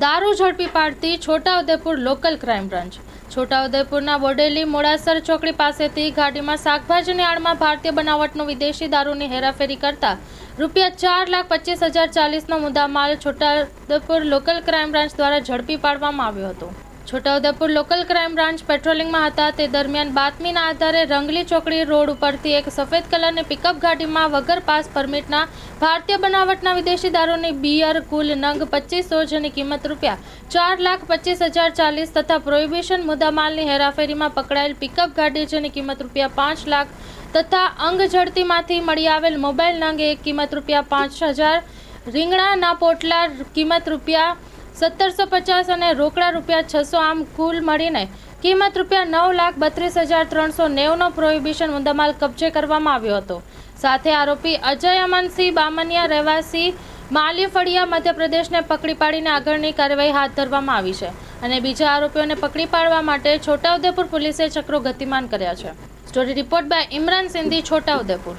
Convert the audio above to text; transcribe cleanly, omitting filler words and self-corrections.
દારૂ ઝડપી પાડતી છોટાઉદેપુર લોકલ ક્રાઇમ બ્રાન્ચ. છોટાઉદેપુરના બોડેલી મોડાસર ચોકડી પાસેથી ગાડીમાં શાકભાજીની આડમાં ભારતીય બનાવટનો વિદેશી દારૂની હેરાફેરી કરતા ₹4,25,040નો મુદ્દામાલ છોટાઉદેપુર લોકલ ક્રાઇમ બ્રાન્ચ દ્વારા ઝડપી પાડવામાં આવ્યો હતો. છોટાઉદેપુર લોકલ ક્રાઇમ બ્રાન્ચ પેટ્રોલિંગમાં હતા તે દરમિયાન બાતમીના આધારે રંગલી ચોકડી રોડ ઉપરથી એક સફેદ કલરની પિકઅપ ગાડીમાં વગર પાસ પરમિટના ભારતીય બનાવટના વિદેશી દારૂની બિયર કુલ નંગ 2500 જેની કિંમત ₹4,25,040 તથા પ્રોહિબિશન મુદ્દામાલની હેરાફેરીમાં પકડાયેલ પિકઅપ ગાડી જેની કિંમત ₹5 લાખ તથા અંગ ઝડતીમાંથી મળી આવેલ મોબાઈલ નંગ એક કિંમત ₹5,000, રીંગણાના પોટલા કિંમત ₹1,750 અને રોકડા ₹600 આમ કુલ મળીને કિંમત ₹9,32,390નો પ્રોહિબિશન મુદ્દામાલ કબજે કરવામાં આવ્યો હતો. સાથે આરોપી અજય અમનસિંહ બામનિયા રહેવાસી માલી ફળિયા મધ્યપ્રદેશને પકડી પાડીને આગળની કાર્યવાહી હાથ ધરવામાં આવી છે અને બીજા આરોપીઓને પકડી પાડવા માટે છોટાઉદેપુર પોલીસે ચક્રો ગતિમાન કર્યા છે. Story report by Imran Sindhi, Chhota Udepur.